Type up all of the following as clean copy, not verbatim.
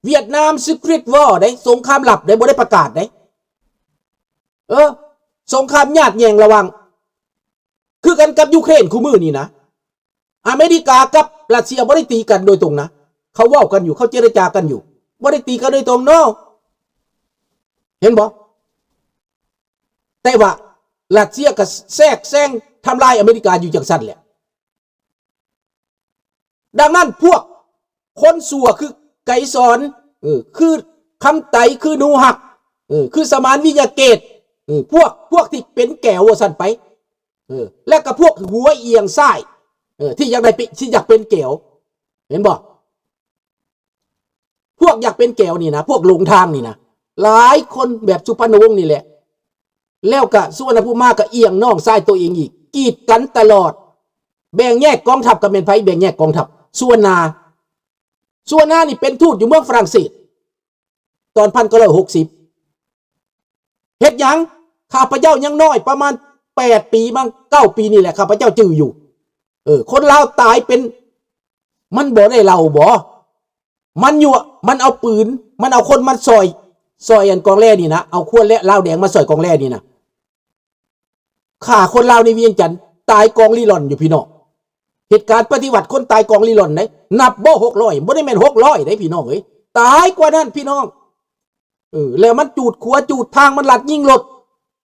เวียดนามซิกริตวอร์ได้สงครามลับได้บ่ได้ประกาศได้สงครามญาติแย่งระวังคือกันกับยูเครนคู่มือนี่นะอเมริกากับรัสเซียบ่ได้ตีกันโดยตรงนะเขาเว้ากันอยู่เขาเจรจากันอยู่บ่ได้ตีกันโดยตรงเนาะเห็นบ่แต่ว่ารัสเซียก็แทรกแซงทำลายอเมริกาอยู่จังซั่นแหละดังนั้นพวกคนสัวคือไกสอนคือคำไตคือนูหักคือสมานวิยาเกตพวกที่เป็นแก้วสั่นไปและก็พวกหัวเอียงซ้ายที่อยากได้ที่อยากเป็นแก้วเห็นบ่พวกอยากเป็นแก้วนี่นะพวกหลงทางนี่นะหลายคนแบบสุพรรณวงศ์นี่แหละแล้วก็สุวรรณภูมิก็เอียงน้องซ้ายตัวเองอีกกีดกันตลอดแบ่งแยกกองทัพกับเป็นไผแบ่งแยกกองทัพส่วนนานี่เป็นทูตอยู่เมืองฝรั่งเศสตอน1960เฮ็ดหยังข้าพเจ้ายังน้อยประมาณ8 ปีมั้ง9 ปีนี่แหละข้าพเจ้าจื้ออยู่คนลาวตายเป็นมันบ่ได้เล่าบ่มันอยู่มันเอาปืนมันเอาคนมาซอยอันกองแร่นี่นะเอาขวดและลาวแดงมาซอยกองแร่นี่นะฆ่าคนลาวในเวียงจันทน์ตายกองลีลอนอยู่พี่น้องเหตุการณ์ปฏิวัติคนตายกองลีลอนได้นับบ่600บ่ได้แม่น600ได้พี่น้องเอ้ยตายกว่านั้นพี่น้องแล้วมันจูดขัวจูดทางมันลัดยิงรถ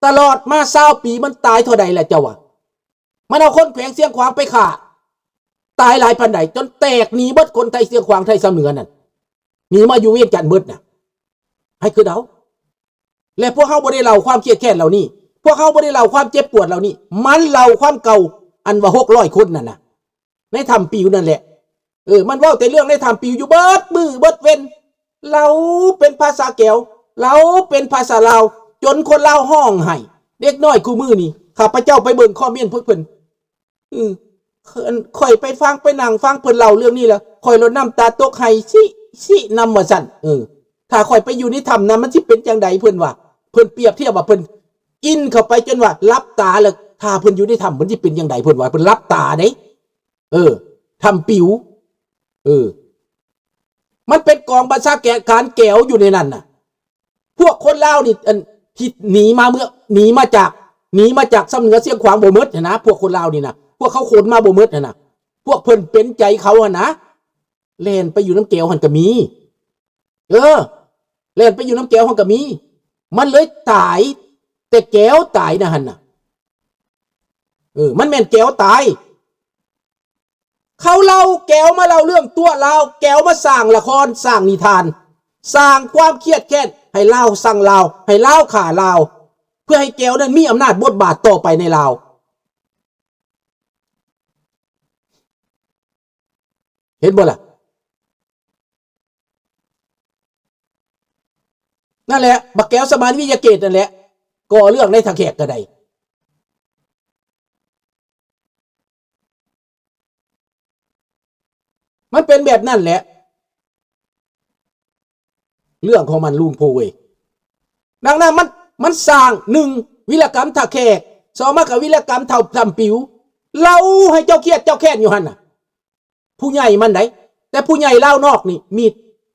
ตลอดมา20 ปีมันตายเท่าใดแหละเจ้าว่ะมันเอาคนแขวงเสียงขวางไปฆ่าตายหลายพันใดจนแตกหนีเบิดคนไทยเสียงขวางไทยสำเหนือนั่นหนีมาอยู่เวียงจันทน์เบิดน่ะให้คือเดาและพวกเขาบ่ได้เล่าความเครียดแค้นเหล่านี้พวกเขาบ่ได้เล่าความเจ็บปวดเหล่านี้มันเล่าความเก่าอันว่า600 คนนั่นน่ะในทำปิวนั่นแหละมันเว้าแต่เรื่องในทำปิวอยู่เบิดมือเบิดเว้นเราเป็นภาษาแก้วเราเป็นภาษาลาวจนคนลาวห้องไห้เด็กน้อยคู่มือนี่ข้าพเจ้าไปเบิ่งคอมเมนต์เพิ่นค่อยไปฟังไปนั่งฟังเพิ่นเล่าเรื่องนี้แล้วค่อยลดน้ำตาตกไห้สินำว่าซั่นถ้าค่อยไปอยู่ในถ้ำนั้นมันสิเป็นจังไดเพิ่นว่าเพิ่นเปรียบเทียบว่าเพิ่นกินเข้าไปจนว่ารับตาแล้วถ้าเพิ่นอยู่ในถ้ำมันสิเป็นจังไดเพิ่นว่าเพิ่นรับตาเด้ทำปิวมันเป็นกองบัญชาการแก้วอยู่ในนั้นน่ะพวกคนลาวนี่ที่หนีมาจากสำเหนือเสียงขวางบ่หมดนะพวกคนลาวนี่นะพวกเขาขนมาบ่หมดนะพวกเพิ่นเป็นใจเขาอ่ะนะแล่นไปอยู่น้ำแก้วหั่นก็มีแล่นไปอยู่น้ำแก้วหั่นก็มีมันเลยตายแต่แก้วตายนะหั่นน่ะมันแม่นแก้วตายเขาเล่าแก้วมาเล่าเรื่องตัวลาวแก้วมาสร้างละครสร้างนิทานสร้างความเครียดแค้นให้ลาวสั่งลาวให้ลาวฆ่าลาวเพื่อให้แก้วนั้นมีอำนาจบทบาทต่อไปในลาวเห็นบ่ล่ะนั่นแหละบักแก้วสมานวิทยาเกตนั่นแหละก่อเรื่องในทางแขกก็ได้มันเป็นแบบนั้นแหละเรื่องของมันลุงโพเวดังนั้นมันสร้าง1วิรกรรมท่าแขก2มากับวิรกรรมเท่าทำปิวเล่าให้เจ้าเครียดเจ้าแค้นอยู่หั่นน่ะผู้ใหญ่มันได้แต่ผู้ใหญ่เล่านอกนี่มี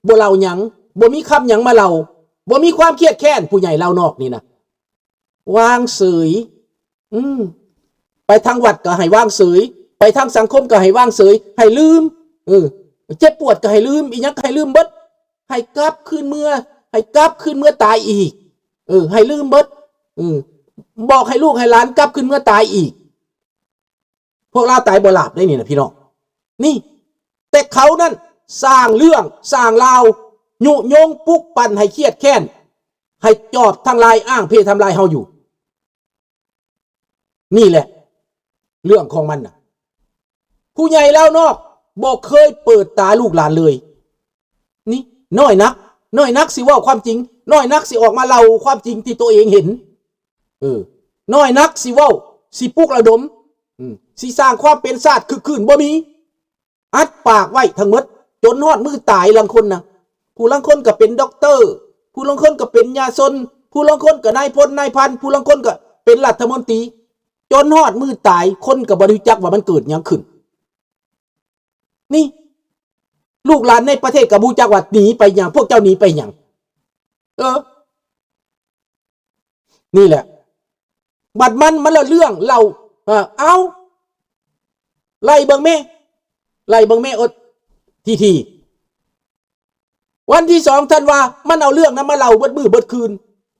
บ่เล่าหยังบ่มีคำหยังมาเล่าบ่มีความเครียดแค้นผู้ใหญ่เล่านอกนี่นะวางเสยไปทางวัดก็ให้วางเสยไปทางสังคมก็ให้วางเสยให้ลืมเจ็บปวดก็ให้ลืมอีหยังก็ให้ลืมเบิดให้กลับคืนเมื่อตายอีกให้ลืมเบิดบอกให้ลูกให้หลานกลับคืนเมื่อตายอีกพวกเราตายบ่หลาบได้นี่นะพี่น้องนี่แต่เขานั่นสร้างเรื่องสร้างราวยุยงปลุกปั่นให้เครียดแค้นให้จอบทางลายอ้างเพศทำลายเฮาอยู่นี่แหละเรื่องของมันน่ะผู้ใหญ่เล่านอกบอกเคยเปิดตาลูกหลานเลยนี่น้อยนักสิว่าความจริงน้อยนักสิออกมาเล่าความจริงที่ตัวเองเห็นน้อยนักสิว่าสิปลุกระดมสิสร้างความเป็นชาติคือคืนบ่มีอัดปากไว้ทั้งหมดจนฮอดมือตายลังคนนะผู้ลังคนก็เป็นด็อกเตอร์ผู้ลังคนก็เป็นยาซนผู้ลังคนก็นายพลนายพันผู้ลังคนก็เป็นรัฐมนตรีจนฮอดมือตายคนก็บ่รู้จักว่ามันเกิดหยังขึ้นนี่ ลูกหลานในประเทศกับบูจักว่าหนีไปอย่างพวกเจ้าหนีไปอย่างนี่แหละบัดมันละเรื่องเราเอาไล่เบิ่งแม่อดทีวันที่2ธันวามันเอาเรื่องนั้นมาเล่าเบิดมื้อเบิดคืน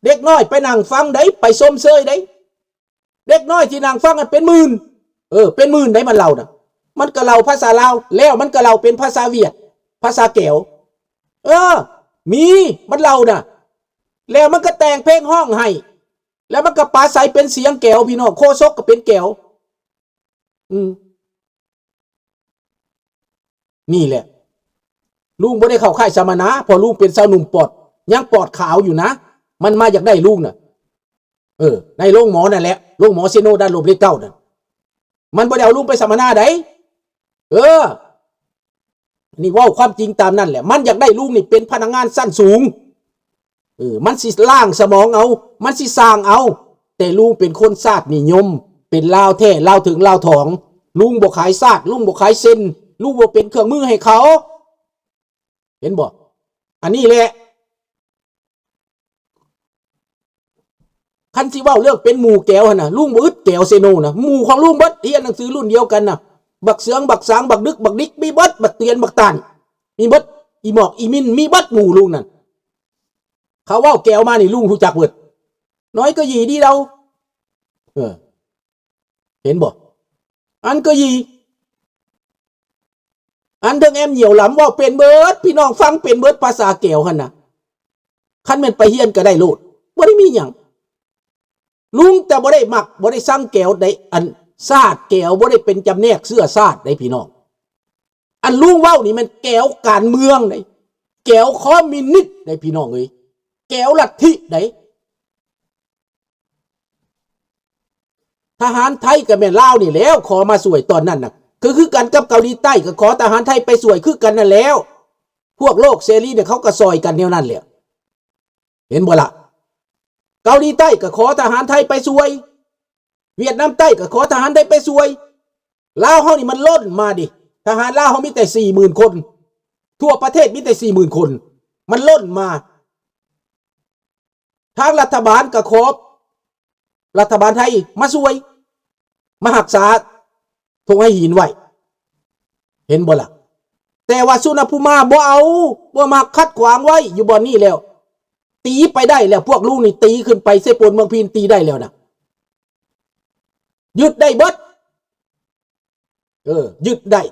เด็กน้อยไปนั่งฟังได้ไปชมเชยได้เด็กน้อยที่นั่งฟังกันเป็นหมื่นเป็นหมื่นได้มันเล่านะมันก็เล่าภาษาลาวแล้วมันก็เล่าเป็นภาษาเวียดภาษาแก้วมีมันเล่านะแล้วมันก็แต่งเพลงห้องให้แล้วมันก็ปาใสเป็นเสียงแก้วพี่น้องโคซกก็เป็นแก้วนี่แหละลุงบ่ได้เข้าค่ายสมณะพอลุงเป็นสาวหนุ่มปอดยังปอดขาวอยู่นะมันมาอยากได้ลุงน่ะในโรงหมอนั่นแหละโรงหมอเซโนด้านลมเล็กเก้านั่นมันบ่ได้เอาลุงไปสมณะไดนี่ว่าความจริงตามนั่นแหละมันอยากได้ลุงนี่เป็นพนักงานสั้นสูงมันสิล่างสมองเอามันสิสร้างเอาแต่ลุงเป็นคนชาตินิยมเป็นลาวแท้ลาวถึงลาวถองลุงบ่ขายชาติลุงบ่ขายเส้นลุงบ่เป็นเครื่องมือให้เขาเห็นบ่อันนี้แหละคันสิเว้าเรื่องเป็นหมู่แก้วหั่นน่ะลุงบ่อึดแก้วเซโนน่ะหมู่ของลุงเบิดเรียนหนังสือรุ่นเดียวกันน่ะบักเสืองบักสางบักดึกบักดิกมีเบิดบักเตียนบักตานมีเบิดอีหมอกอีมินมีเบิดหมู่ลุงนั่นเขาเว้าแก้วมานี่ลุงรู้จักเบิดน้อยก็หยีดีเราเห็นบ่อันก็หยีอันเทิงแอมเหี่ยวหลำว่าเป็นเบิดพี่น้องฟังเป็นเบิดภาษาแก้วหั่นน่ะคันแม่นไปเฮียนก็ได้โลดบ่ได้มีหยังลุงแต่บ่ได้มักบ่ได้สั่งแก้วได้อันซาดแก้วบ่ได้เป็นจำแนกเสื้อซาดได้พี่น้องอันลุงเว้านี่มันแก้วการเมืองได้แก้วคอมมิวนิสต์ได้พี่น้องเอ้ยแก้วลัทธิได้ทหารไทยกับแม่ลาวนี่แล้วขอมาสวยตอนนั้นน่ะคือกันกับเกาหลีใต้ก็ขอทหารไทยไปสวยคือกันนั่นแล้วพวกโลกเสรีเนี่ยเขาก็ซอยกันแนวนั้นแหละเห็นบ่ล่ะเกาหลีใต้ก็ขอทหารไทยไปสวยเวียดนามใต้ก็ขอทหารไทยไปสวยลาวเฮานี่มันล้นมาดิทหารลาวเฮามีแต่ 40,000 คนทั่วประเทศมีแต่ 40,000 คนมันล้นมาทางรัฐบาลก็ขอรัฐบาลไทยมาสวยมารักษาทงให้หินไว้เห็นบ่ล่ะแต่ว่าสุนภูมาบ่เอาบ่มาคัดขวางไว้อยู่บ่นี้แล้วตีไปได้แล้วพวกลูกนี่ตีขึ้นไปเสปนเมืองพีนตีได้แล้วนะยึดได้เบิดยึดได้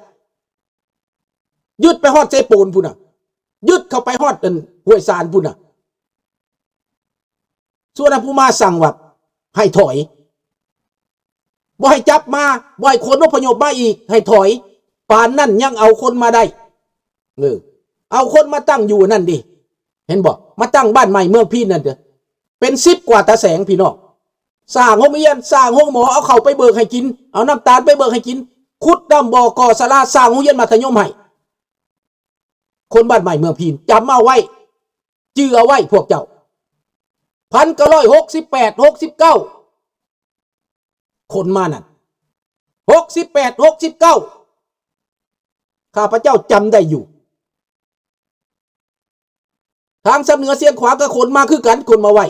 ยึดไปฮอดเสปนพุ่นน่ะยึดเข้าไปฮอดห้วยซานพุ่นน่ะสุนภูมาสั่งว่าให้ถอยบ่ให้จับมาบ่ให้คนอพยพมาอีกให้ถอยป่านนั่นยังเอาคนมาได้เอาคนมาตั้งอยู่นั่นดิเห็นบ่มาตั้งบ้านใหม่เมืองพีนนั่นเด้อเป็น10 กว่าตาแสงพี่น้องสร้างโรงเรียนสร้างห้องหมอเอาเข้าไปเบิกให้กินเอาน้ำตาลไปเบิกให้กินขุดน้ำบ่อก่อศาลาสร้างโรงเรียนมัธยมให้คนบ้านใหม่เมืองพีนจำเอาไว้จื้อเอาไว้พวกเจ้า1968 69คนมานั่น68 69ข้าพเจ้าจำได้อยู่ทางสำเหนือเสียงขวาก็คนมาคือกันคนมาไว้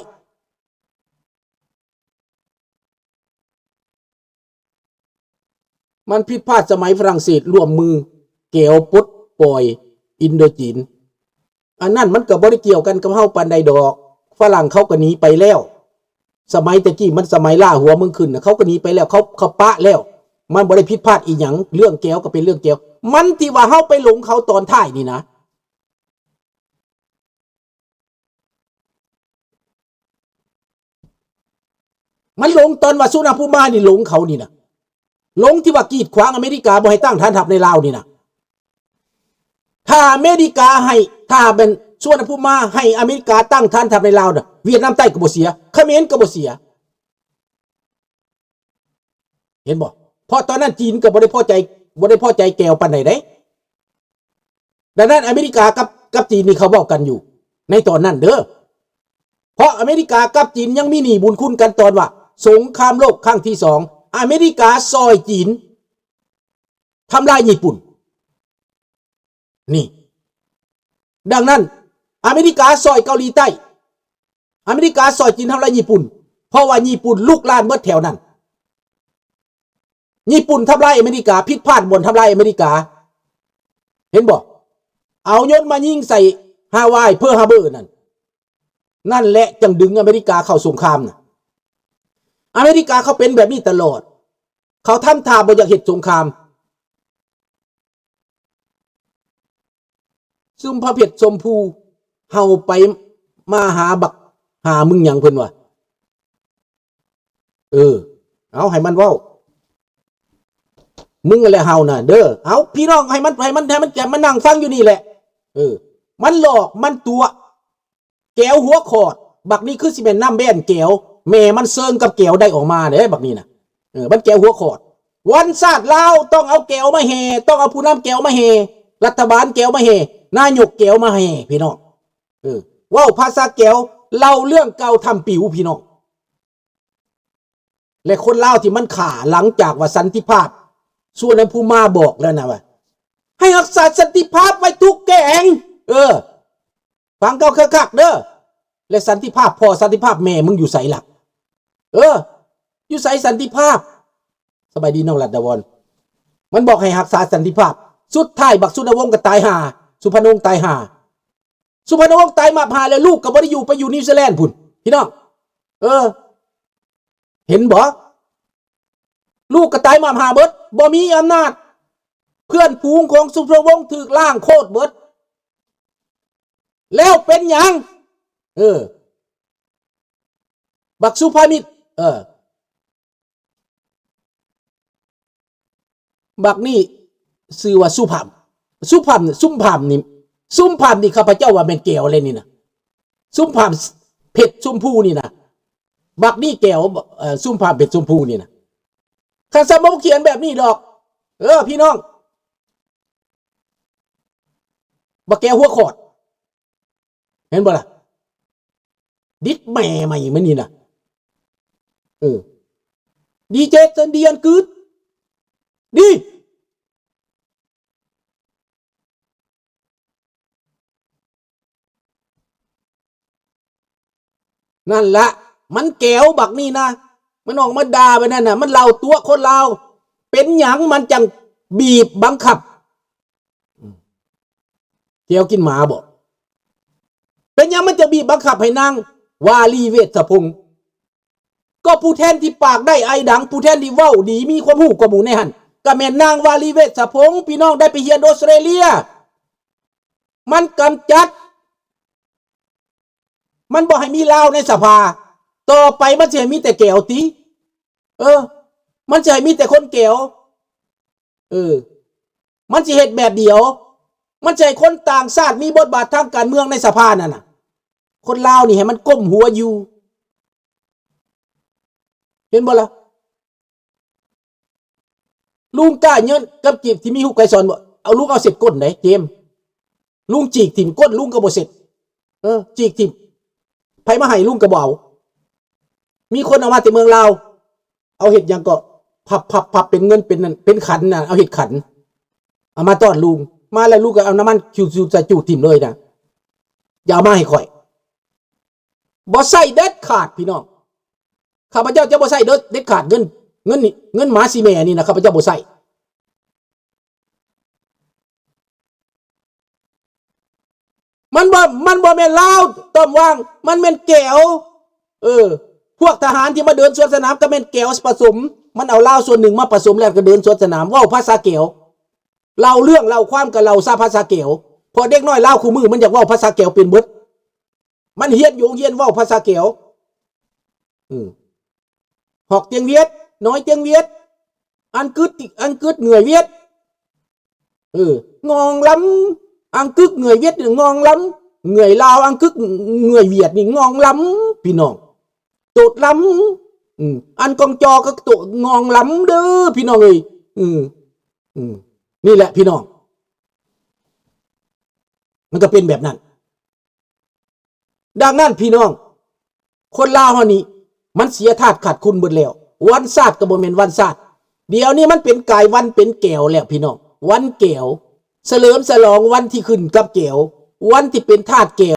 มันผิดพลาดสมัยฝรั่งเศสร่วมมือแก้วปลดปล่อยอินโดจีนอันนั้นมันก็บ่ได้เกี่ยวกันกับเฮาปานใดดอกฝรั่งเขาก็หนีไปแล้วสมัยตะกี้มันสมัยล่าหัวเมืองขึ้นเขาก็หนีไปแล้วเขาปะแล้วมันบ่ได้ผิดพลาดอีหยังเรื่องแก้วก็เป็นเรื่องแก้วมันที่ว่าเฮาไปหลงเขาตอนท้ายนี่นะมันหลงตอนว่าสุนภูมานี่หลงเขานี่นะหลงที่ว่ากีดขวางอเมริกาบ่ให้ตั้งฐานทัพในลาวนี่นะถ้าอเมริกาให้ถ้าเป็นสุนภูมาให้อเมริกาตั้งฐานทัพในลาวน่ะเวียดนามใต้ก็บ่เสียเขมรก็บ่เสียเห็นบ่เพราะตอนนั้นจีนก็บ่ได้พอใจแก้วปานใดเด้ดังนั้นอเมริกากับจีนนี่เขาบอกกันอยู่ในตอนนั้นเด้อเพราะอเมริกากับจีนยังมีหนี้บุญคุณกันตอนว่าสงครามโลกครั้งที่2อเมริกาซอยจีนทำลายญี่ปุ่นนี่ ดังนั้นอเมริกาซอยเกาหลีใต้อเมริกาซอยจีนทำลายญี่ปุ่นเพราะว่าญี่ปุ่นลุกลานเบิดแถวนั้นญี่ปุ่นทำลายอเมริกาผิดพลาดบนทำลายอเมริกาเห็นบ่เอายศมายิงใส่ฮาวายเพื่อฮาร์เบอร์นั่นแหละจังดึงอเมริกาเข้าสงครามนะอเมริกาเขาเป็นแบบนี้ตลอดเขาทำท่าบ่อยากเห็นสงครามซุ่มพระเพชรชมพูเฮาไปมาหาบักหามึงหยังเพิ่นวะเอาให้มันเว้ามึงอะไรเฮาน่ะเด้อเอาพี่น้องให้มันแกมันนั่งฟังอยู่นี่แหละมันหลอกมันตัวแก้วหัวขอดบักนี้คือสิเป็นน้ำแบนแก้วแม่มันเซิงกับแก้วได้ออกมาเด้บักนี้น่ะมันแก้วหัวขอดวันชาติลาวต้องเอาแก้วมาเฮต้องเอาผู้นำแก้วมาเฮรัฐบาลแก้วมาเฮนายกแก้วมาเฮพี่น้องว้าวภาษาแก้วเล่าเรื่องเก่าทำปิวพี่น้องและคนลาวที่มันขาหลังจากว่าสันติภาพส่วนนั้นผู้มาบอกแล้วนะว่าให้รักษาสันติภาพไว้ทุกแก่งฟังเก่าคักๆเด้อและสันติภาพพ่อสันติภาพแม่มึงอยู่ไสล่ะอยู่ไสสันติภาพสบายดีน้องรัตดาวรมันบอกให้รักษาสันติภาพสุดท้ายบักสุนวงศ์ก็ตายห่าสุพรรณวงศ์ตายห่าสุพรรณวงศ์ตายมาพาแล้วลูกก็บ่ได้อยู่ไปอยู่นิวซีแลนด์พุ่นพี่น้องเห็นบ่ลูกก็ตายมาพาเบิดบ่มีอำนาจเพื่อนฝูงของสุพรรณวงศ์ถูกล่างโคตรเบิดแล้วเป็นหยังบักสุภามิตรบักนี่ชื่อว่าสุภาพนี่ข้าพเจ้าว่าเป็นแก้วเลยนี่นะสุภาพเพชรชมพูนี่นะบักนี่แก้วสุภาพเพชรชมพูนี่นะข้าสมมติเขียนแบบนี้ดอกพี่น้องบักแก้วหัวขอดเห็นบ่ล่ะดิดแม่ใหม่มันนี่นะดีเจสันเดียนกึดดีนั่นละมันแก้วบักนี่นะมันออกมาด่าไปนั่นน่ะมันเล่าตัวคนเราเป็นหยังมันจังบีบบังคับแก้วกินหมาบอกเป็นหยังมันจะบีบบังคับให้นางวาลีเวชพงศ์ก็ผู้แทนที่ปากได้ไอดังผู้แทนที่เว้าดีมีความหูกว่าหมู่ในหันก็แม่นนางวาลีเวชพงศ์พี่น้องได้ไปเรียนออสเตรเลียมันกำจัดมันบอกให้มีลาวในสภาต่อไปมันจะให้มีแต่แก้วติมันจะให้มีแต่คนแก้วมันจะเฮ็ดแบบเดียวมันจะให้คนต่างชาติมีบทบาททางการเมืองในสภานั่นน่ะคนลาวนี่ให้มันก้มหัวอยู่เห็นบ่ล่ะลุงกล้าเงินกับจีบที่มีหุกไก่สอนบ่เอาลุงเอาเสร็จก้นไหนเจมลุงจีกถิ่มก้นลุงก็บ่เสร็จจีกถิ่มไผมาให้ลุงก็บ่เอามีคนเอามาแต่เมืองลาวเอาเห็ดยังก็พับเป็นเงินเป็นนั่นเป็นขันน่ะเอาเห็ดขันเอามาต้อนลุงมาแล้วลุงก็เอาน้ำมันคิวใส่จูดถิ่มเลยนะอย่าเอามาให้ข่อยบ่ใส่เด็ดขาดพี่น้องข้าพเจ้าจะบ่ใส่เด็ดขาดเงินหมาซีแม่นี่นะข้าพเจ้าบ่ใส่มันบ่แม่นลาวต้มว่างมันแม่นแก้วพวกทหารที่มาเดินสวนสนามก็แม่นแก้วผสมมันเอาลาวส่วนหนึ่งมาผสมแล้วก็เดินสวนสนามเว้าภาษาแก้วเล่าเรื่องเล่าความกับเราซาภาษาแก้วพอเด็กน้อยลาวคู่มือมันอยากเว้าภาษาแก้วเป็นเบิดมันเฮียนอยู่เฮียนเว้าภาษาแก้วหอกเตียงเวียดน้อยเตียงเวียดอันกึดเหนื่อยเวียดงองล้ำอังกึกเหนื่อยเวียดงองล้ำเหนื่อยลาวอังกึกเหนื่อยเวียดนี่งองล้ำพี่น้องโตดล้ำอันกองจอก็โตงองล้ำเด้อพี่น้องเอ้ยนี่แหละพี่น้องมันก็เป็นแบบนั้นดังนั้นพี่น้องคนลาวเฮานี่มันเสียธาตุขาดคุณหมดแล้ววันศาสตร์ก็บ่แม่นวันศาสตร์เดี๋ยวนี้มันเป็นกายวันเป็นแก้วแล้วพี่น้องวันแก้วเฉลิมฉลองวันที่ขึ้นกับแก้ว วันที่เป็นทาสแก้ว